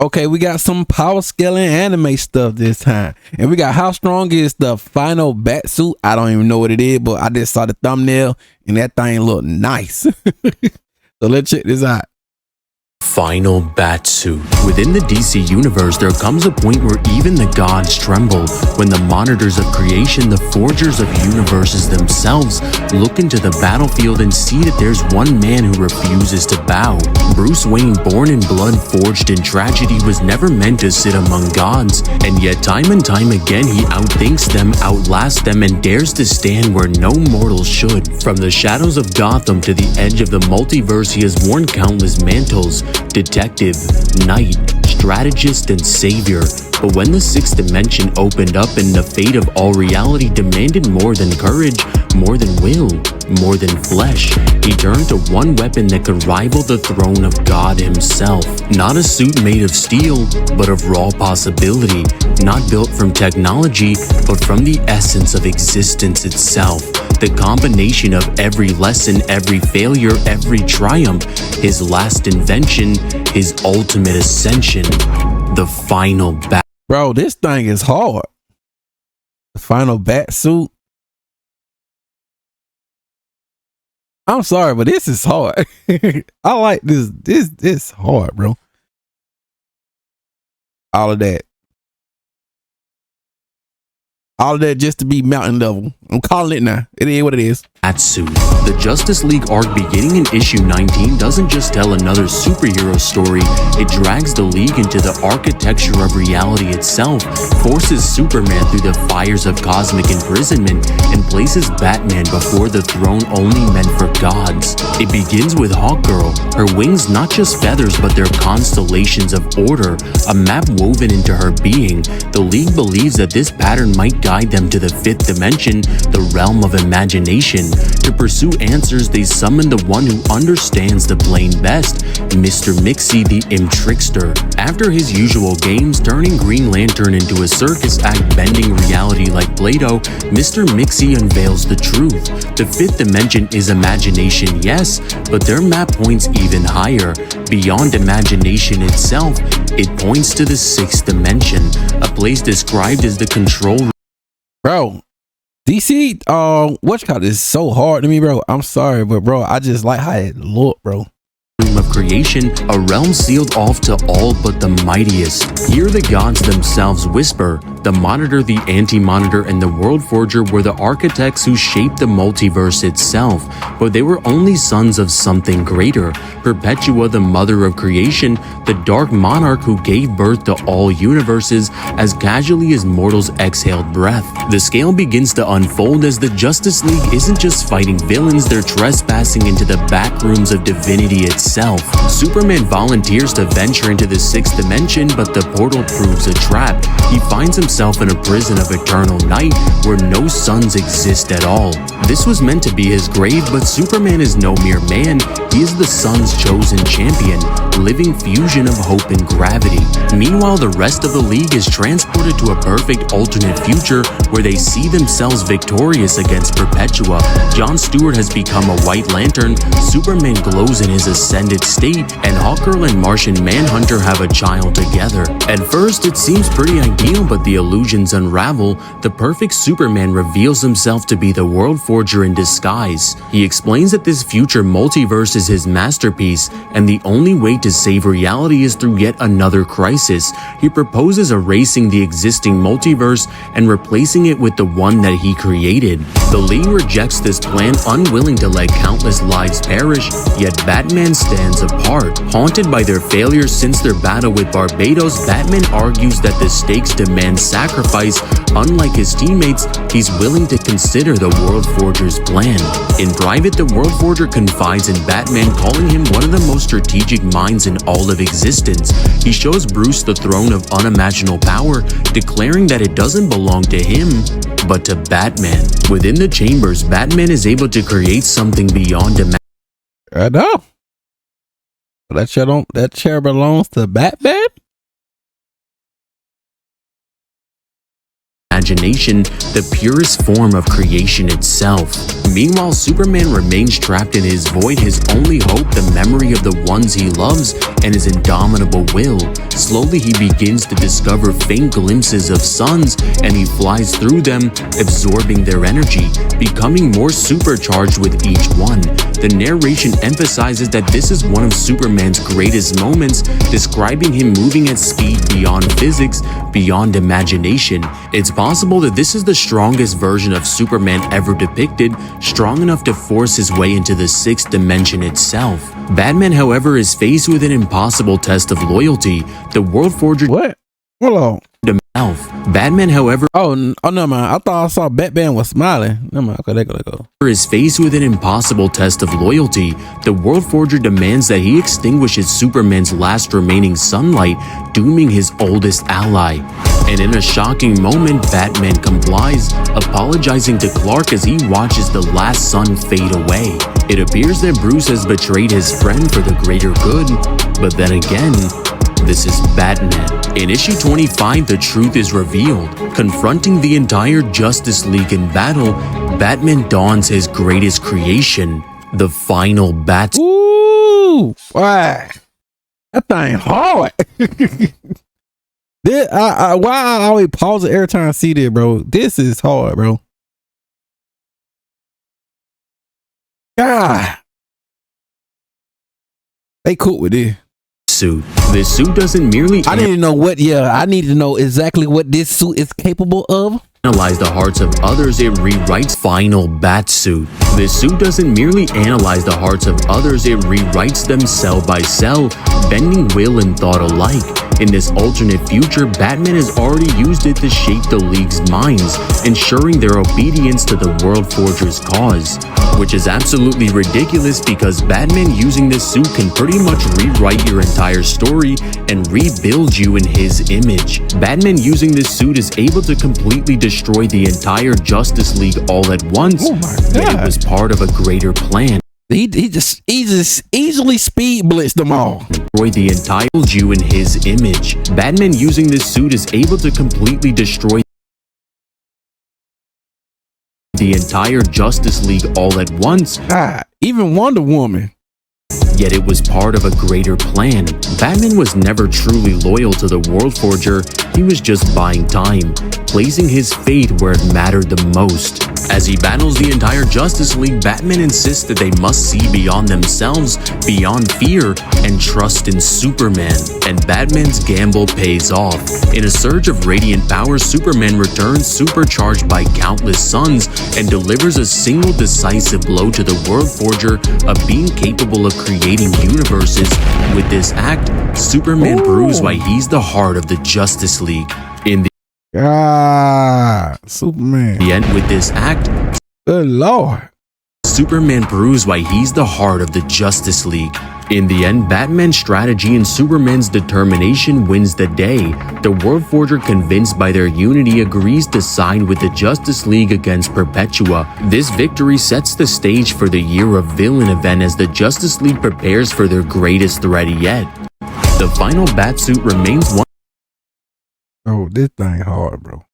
Okay, we got some power scaling anime stuff this time. And we got how strong is the final Batsuit? I don't even know what it is, but I just saw the thumbnail and that thing look nice. So let's check this out. Final Batsuit. Within the DC universe, there comes a point where even the gods tremble when the monitors of creation, the forgers of universes themselves, look into the battlefield and see that there's one man who refuses to bow. Bruce Wayne, born in blood, forged in tragedy, was never meant to sit among gods, and yet time and time again he outthinks them, outlasts them, and dares to stand where no mortal should. From the shadows of Gotham to the edge of the multiverse, he has worn countless mantles: detective, knight, strategist, and savior. But when the sixth dimension opened up and the fate of all reality demanded more than courage, more than will, more than flesh, he turned to one weapon that could rival the throne of God himself. Not a suit made of steel, but of raw possibility. Not built from technology, but from the essence of existence itself. The combination of every lesson, every failure, every triumph, his last invention, his ultimate ascension, the final battle. Bro, this thing is hard. The final Batsuit. I'm sorry, but this is hard. I like this. This hard, bro. All of that. All of that just to be mountain level. I'm calling it now. It ain't what it is. Batsuit. The Justice League arc beginning in issue 19 doesn't just tell another superhero story, it drags the League into the architecture of reality itself, forces Superman through the fires of cosmic imprisonment, and places Batman before the throne only meant for gods. It begins with Hawkgirl, her wings not just feathers but they're constellations of order, a map woven into her being. The League believes that this pattern might guide them to the fifth dimension, the realm of imagination. To pursue answers, they summon the one who understands the plane best, Mr. Mixie the Imp Trickster. After his usual games, turning Green Lantern into a circus act bending reality like Play-Doh, Mr. Mixie unveils the truth. The fifth dimension is imagination, yes, but their map points even higher. Beyond imagination itself, it points to the sixth dimension, a place described as the control room. Bro, DC, what you call it, is so hard to me, bro. I'm sorry, but bro, I just like how it look, bro. Of creation, a realm sealed off to all but the mightiest. Here the gods themselves whisper. The Monitor, the Anti-Monitor, and the World Forger were the architects who shaped the multiverse itself, but they were only sons of something greater. Perpetua, the mother of creation, the Dark Monarch who gave birth to all universes as casually as mortals exhaled breath. The scale begins to unfold as the Justice League isn't just fighting villains, they're trespassing into the back rooms of divinity itself. Superman volunteers to venture into the sixth dimension, but the portal proves a trap. He finds himself in a prison of eternal night where no suns exist at all. This was meant to be his grave, but Superman is no mere man. He is the sun's chosen champion, living fusion of hope and gravity. Meanwhile, the rest of the League is transported to a perfect alternate future where they see themselves victorious against Perpetua. Jon Stewart has become a White Lantern, Superman glows in his ascended state, and Hawkgirl and Martian Manhunter have a child together. At first, it seems pretty ideal, but the illusions unravel. The perfect Superman reveals himself to be the World Forger in disguise. He explains that this future multiverse is his masterpiece, and the only way to save reality is through yet another crisis. He proposes erasing the existing multiverse and replacing it with the one that he created. The League rejects this plan, unwilling to let countless lives perish, yet Batman stands apart. Haunted by their failures since their battle with Barbados, Batman argues that the stakes demand sacrifice. Unlike his teammates, he's willing to consider the World Forger's plan. In private, the World Forger confides in Batman, calling him one of the most strategic minds in all of existence. He shows Bruce the throne of unimaginable power, declaring that it doesn't belong to him, but to Batman. Within the chambers, Batman is able to create something beyond imagination. I know. That chair belongs to Batman? imagination, the purest form of creation itself. Meanwhile, Superman remains trapped in his void, his only hope the memory of the ones he loves and his indomitable will. Slowly he begins to discover faint glimpses of suns, and he flies through them, absorbing their energy, becoming more supercharged with each one. The narration emphasizes that this is one of Superman's greatest moments, describing him moving at speed beyond physics, beyond imagination. It's possible that this is the strongest version of Superman ever depicted, strong enough to force his way into the sixth dimension itself. Batman, however, is faced with an impossible test of loyalty. The World Forger What? Hold on. himself. Batman, however, Oh, no, man. I thought I saw Batman was smiling. No, man. Okay, let go. is faced with an impossible test of loyalty. The World Forger demands that he extinguishes Superman's last remaining sunlight, dooming his oldest ally. And in a shocking moment, Batman complies, apologizing to Clark as he watches the last sun fade away. It appears that Bruce has betrayed his friend for the greater good, but then again, this is Batman. In issue 25, the truth is revealed. Confronting the entire Justice League in battle, Batman dons his greatest creation, the final Batsuit. Ooh, why? That thing hard. Why I always pause it every time I see this, bro? This is hard, bro. God, they cool with this. This suit doesn't merely I need to know what. Yeah, I need to know exactly what this suit is capable of. analyze the hearts of others, it rewrites final Batsuit. This suit doesn't merely analyze the hearts of others, it rewrites them cell by cell, bending will and thought alike. In this alternate future, Batman has already used it to shape the League's minds, ensuring their obedience to the World Forger's cause. Which is absolutely ridiculous because Batman using this suit can pretty much rewrite your entire story and rebuild you in his image. Batman using this suit is able to completely destroy the entire Justice League all at once, Oh my yet it God. was part of a greater plan. He just easily speed blitzed them all. Destroy the entire you in his image. Batman using this suit is able to completely destroy the entire Justice League all at once, God, even Wonder Woman. yet it was part of a greater plan. Batman was never truly loyal to the World Forger, he was just buying time, placing his fate where it mattered the most. As he battles the entire Justice League, Batman insists that they must see beyond themselves, beyond fear, and trust in Superman. And Batman's gamble pays off. In a surge of radiant power, Superman returns supercharged by countless suns and delivers a single decisive blow to the World Forger, a being capable of creating universes. With this act, Superman proves why he's the heart of the Justice League. In God, Superman. the end, with this act, Good Lord. Superman proves why he's the heart of the Justice League. In the end, Batman's strategy and Superman's determination wins the day. The World Forger, convinced by their unity, agrees to side with the Justice League against Perpetua. This victory sets the stage for the Year of Villain event as the Justice League prepares for their greatest threat yet. The final Batsuit remains one Oh, this thing hard, bro.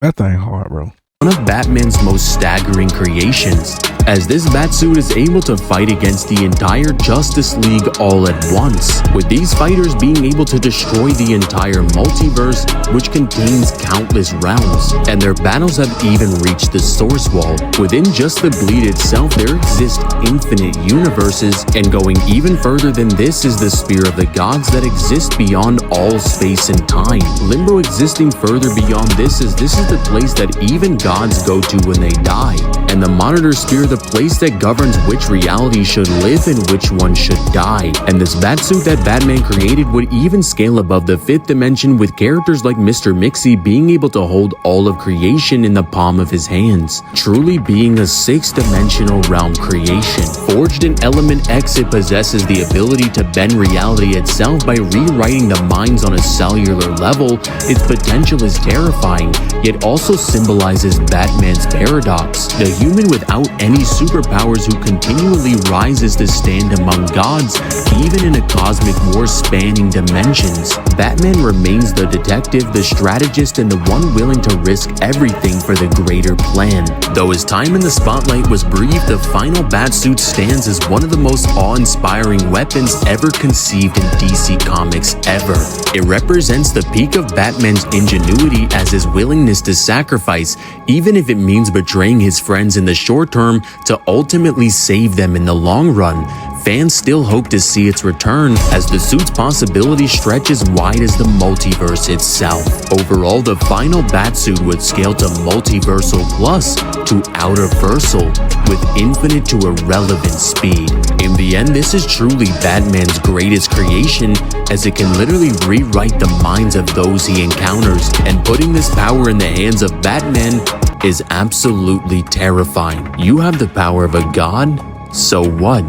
That thing hard, bro. of Batman's most staggering creations, as this Batsuit is able to fight against the entire Justice League all at once, with these fighters being able to destroy the entire multiverse, which contains countless realms, and their battles have even reached the source wall. Within just the Bleed itself, there exist infinite universes, and going even further than this is the Spear of the Gods that exists beyond all space and time. Limbo existing further beyond this is the place that even gods go to when they die, and the Monitor Spear the place that governs which reality should live and which one should die. And this Batsuit that Batman created would even scale above the 5th dimension, with characters like Mr. Mixie being able to hold all of creation in the palm of his hands, truly being a 6th dimensional realm creation. Forged in Element X, it possesses the ability to bend reality itself by rewriting the minds on a cellular level. Its potential is terrifying, yet also symbolizes Batman's paradox. The human without any superpowers who continually rises to stand among gods, even in a cosmic war spanning dimensions. Batman remains the detective, the strategist, and the one willing to risk everything for the greater plan. Though his time in the spotlight was brief, the final Batsuit stands as one of the most awe-inspiring weapons ever conceived in DC Comics ever. It represents the peak of Batman's ingenuity as his willingness to sacrifice, even if it means betraying his friends in the short term to ultimately save them in the long run. Fans still hope to see its return, as the suit's possibilities stretch as wide as the multiverse itself. Overall, the final Batsuit would scale to multiversal plus to outerversal, with infinite to irrelevant speed. In the end, this is truly Batman's greatest creation, as it can literally rewrite the minds of those he encounters, and putting this power in the hands of Batman is absolutely terrifying. You have the power of a god, so what?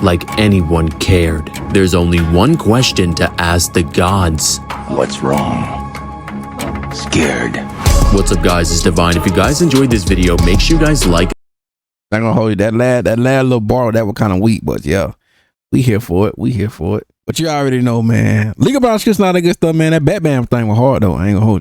Like anyone cared. There's only one question to ask the gods. What's wrong? Scared. What's up, guys? It's Divine. If you guys enjoyed this video, make sure you guys like. I'm gonna hold you. That last little bar, that was kind of weak, but yeah, we here for it. We here for it. But you already know, man. Legal Brown shit's not that good stuff, man. That Batman thing was hard though. I ain't gonna hold you.